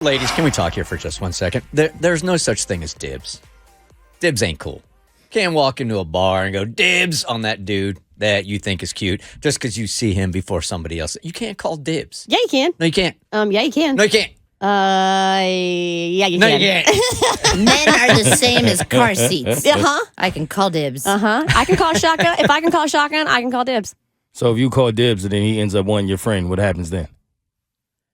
Ladies, can we talk here for just 1 second? There's no such thing as dibs. Dibs ain't cool. Can't walk into a bar and go dibs on that dude that you think is cute just because you see him before somebody else. You can't call dibs. Yeah, you can. No, you can't. Yeah, you can. No, you can't. Yeah, you No, can. you can't. Men are the same as car seats. Uh-huh. I can call dibs. Uh-huh. I can call shotgun. If I can call shotgun, I can call dibs. So if you call dibs and then he ends up wanting your friend, what happens then?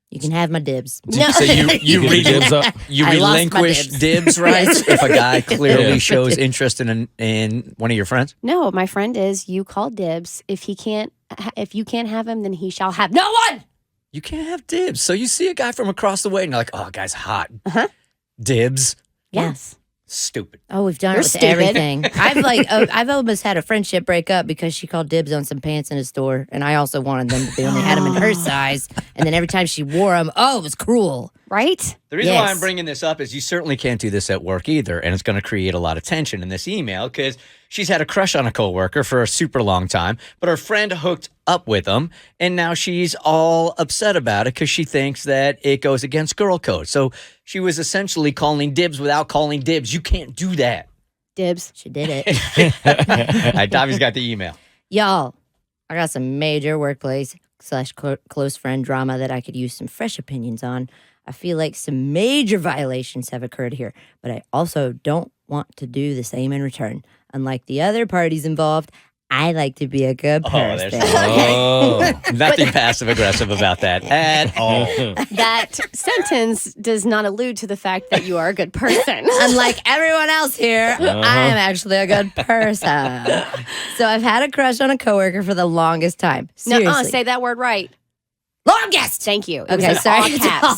You can have my dibs. No. So you get the dibs up? you I lost my relinquish dibs. dibs rights if a guy clearly Yeah. shows interest in one of your friends? No, my friend is you call dibs. If you can't have him, then he shall have no one. You can't have dibs. So you see a guy from across the way and you're like, oh, guy's hot. Uh-huh. Dibs. Yes. Stupid. Oh, we've done You're it with stupid. everything. I've almost had a friendship break up because she called dibs on some pants in a store, and I also wanted them, but they only had them in her size. And then every time she wore them, it was cruel. Right? The reason why Yes. I'm bringing this up is you certainly can't do this at work either, and it's going to create a lot of tension in this email because she's had a crush on a coworker for a super long time, but her friend hooked up with him, and now she's all upset about it because she thinks that it goes against girl code. So she was essentially calling dibs without calling dibs. You can't do that. Dibs. She did it. All right, Tommy's got the email. Y'all, I got some major workplace / close friend drama that I could use some fresh opinions on. I feel like some major violations have occurred here, but I also don't want to do the same in return. Unlike the other parties involved, I like to be a good person. Nothing passive aggressive about that at all. That sentence does not allude to the fact that you are a good person. Unlike everyone else here, I am actually a good person. So I've had a crush on a coworker for the longest time. No, Seriously. say that word right. Longest! Thank you. It was Okay, in sorry. all It's caps. all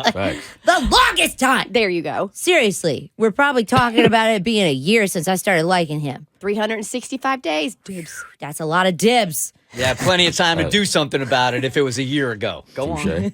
caps. The longest time. There you go. Seriously, we're probably talking about it being a year since I started liking him. 365 days. Dibs. That's a lot of dibs. Yeah, plenty of time to do something about it if it was a year ago. Go on.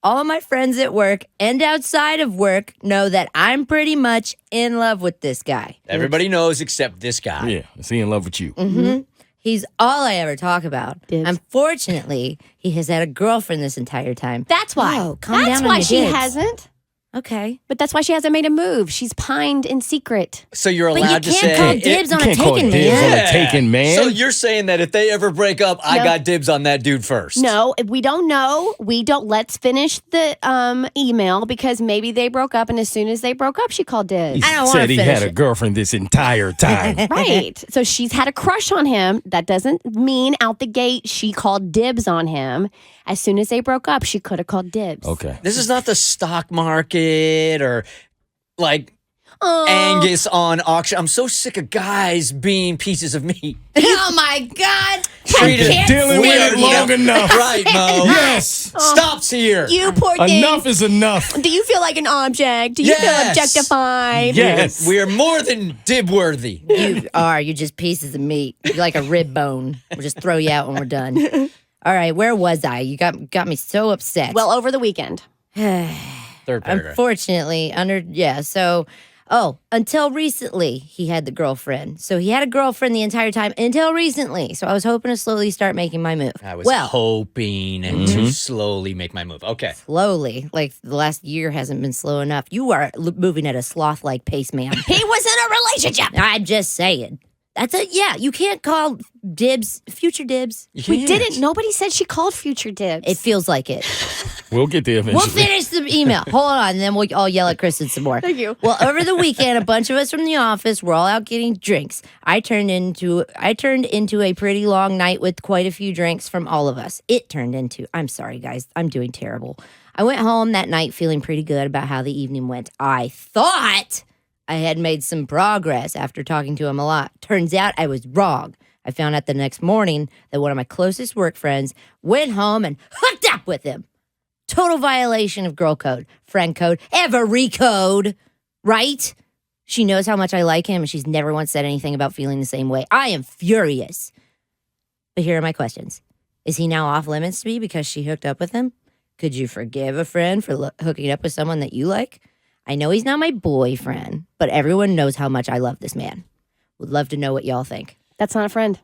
All of my friends at work and outside of work know that I'm pretty much in love with this guy. Everybody knows except this guy. Yeah, is he in love with you? Mm-hmm. He's all I ever talk about. Dibs. Unfortunately, he has had a girlfriend this entire time. That's why. Oh, calm That's down on why your she dibs. hasn't. Okay. But that's why she hasn't made a move. She's pined in secret. So you're But allowed you to can't say call dibs on a can't call taken dibs on man. a taken man. So you're saying that if they ever break up, I No. got dibs on that dude first. No, we don't know. We don't. Let's finish the email because maybe they broke up, and as soon as they broke up, she called He dibs. I don't wanna said he finish had a it. girlfriend this entire time. Right. So she's had a crush on him. That doesn't mean out the gate she called dibs on him. As soon as they broke up, she could have called dibs. Okay. This is not the stock market or like Angus on auction. I'm so sick of guys being pieces of meat. Oh my God. Treated- I can't Dealing with stand it you. long enough. Right, Mo. Yes. Stops here. You poor thing. Enough is enough. Do you feel like an object? Do you feel Yes. objectified? Yes. We are more than dib worthy. You are. You're just pieces of meat. You're like a rib bone. We'll just throw you out when we're done. All right, where was I? You got me so upset. Well, over the weekend. Third paragraph. Unfortunately, until recently, he had the girlfriend. So he had a girlfriend the entire time until recently. So I was hoping to slowly start making my move. I was well, hoping to slowly make my move. Okay. slowly. Like the last year hasn't been slow enough. You are moving at a sloth-like pace, ma'am. He was in a relationship. I'm just saying. That's it. Yeah, you can't call dibs future dibs. You We can't. didn't. Nobody said she called future dibs. It feels like it. We'll get there eventually. We'll finish the email. Hold on, and then we'll all yell at Kristen some more. Thank you. Well, over the weekend, a bunch of us from the office were all out getting drinks. I turned into a pretty long night with quite a few drinks from all of us. I'm sorry, guys. I'm doing terrible. I went home that night feeling pretty good about how the evening went. I thought I had made some progress after talking to him a lot. Turns out I was wrong. I found out the next morning that one of my closest work friends went home and hooked up with him. Total violation of girl code, friend code, every code, right? She knows how much I like him and she's never once said anything about feeling the same way. I am furious. But here are my questions. Is he now off limits to me because she hooked up with him? Could you forgive a friend for hooking up with someone that you like? I know he's not my boyfriend, but everyone knows how much I love this man. Would love to know what y'all think. That's not a friend.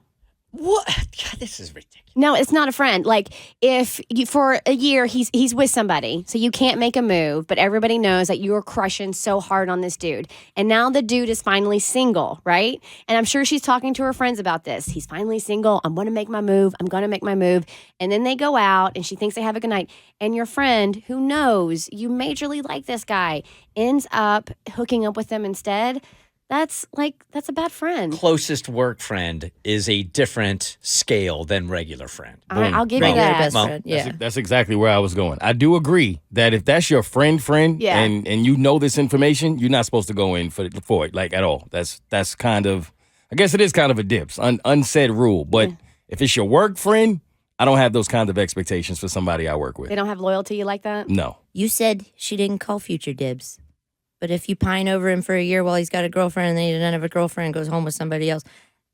What? God, this is ridiculous. No, it's not a friend. Like if you, for a year he's with somebody, so you can't make a move, but everybody knows that you're crushing so hard on this dude. And now the dude is finally single, right? And I'm sure she's talking to her friends about this. He's finally single. I'm going to make my move. I'm going to make my move. And then they go out and she thinks they have a good night. And your friend, who knows you majorly like this guy, ends up hooking up with them instead. That's a bad friend. Closest work friend is a different scale than regular friend. I'll give you Regular that. best Mom, friend. Yeah. That's exactly where I was going. I do agree that if that's your friend, Yeah. and you know this information, you're not supposed to go in for it, like at all. That's kind of, I guess it is kind of a dips, unsaid rule. But if it's your work friend, I don't have those kinds of expectations for somebody I work with. They don't have loyalty like that? No. You said she didn't call future dibs. But if you pine over him for a year while he's got a girlfriend and then he doesn't have a girlfriend, goes home with somebody else,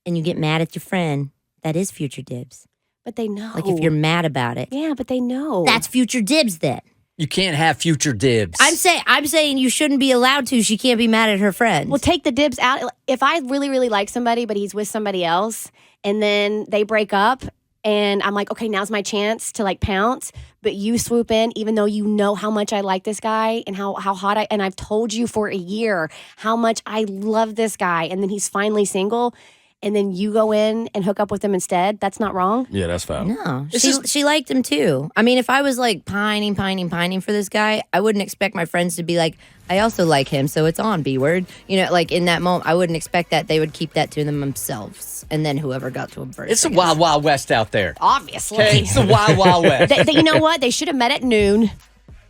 and you get mad at your friend, that is future dibs. But they know. Like if you're mad about it, Yeah, but they know. that's future dibs then. You can't have future dibs. I'm saying you shouldn't be allowed to. She can't be mad at her friend. Well, take the dibs out. If I really, really like somebody, but he's with somebody else, and then they break up, and I'm like, okay, now's my chance to like pounce, but you swoop in, even though you know how much I like this guy and how hot and I've told you for a year how much I love this guy, and then he's finally single, and then you go in and hook up with him instead. That's not wrong. Yeah, that's foul. No, she liked him too. I mean, if I was like pining for this guy, I wouldn't expect my friends to be like, I also like him, so it's on, B-word. You know, like in that moment, I wouldn't expect that. They would keep that to themselves. And then whoever got to him first. It's the wild, wild west out there. Obviously. Okay, it's the wild, wild west. You know what? They should have met at noon,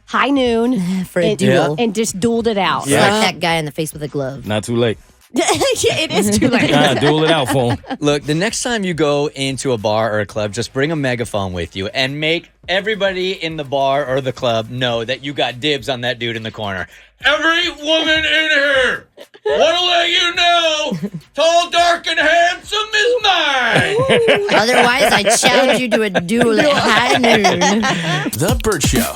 high noon, For a and, duel. and just dueled it out. Yeah. Slap that guy in the face with a glove. Not too late. Yeah, it is too late. Duel it out for him. Look, the next time you go into a bar or a club, just bring a megaphone with you and make everybody in the bar or the club know that you got dibs on that dude in the corner. Every woman in here, want to let you know, tall, dark, and handsome is mine. Otherwise, I challenge you to a duel at high noon. The Bert Show.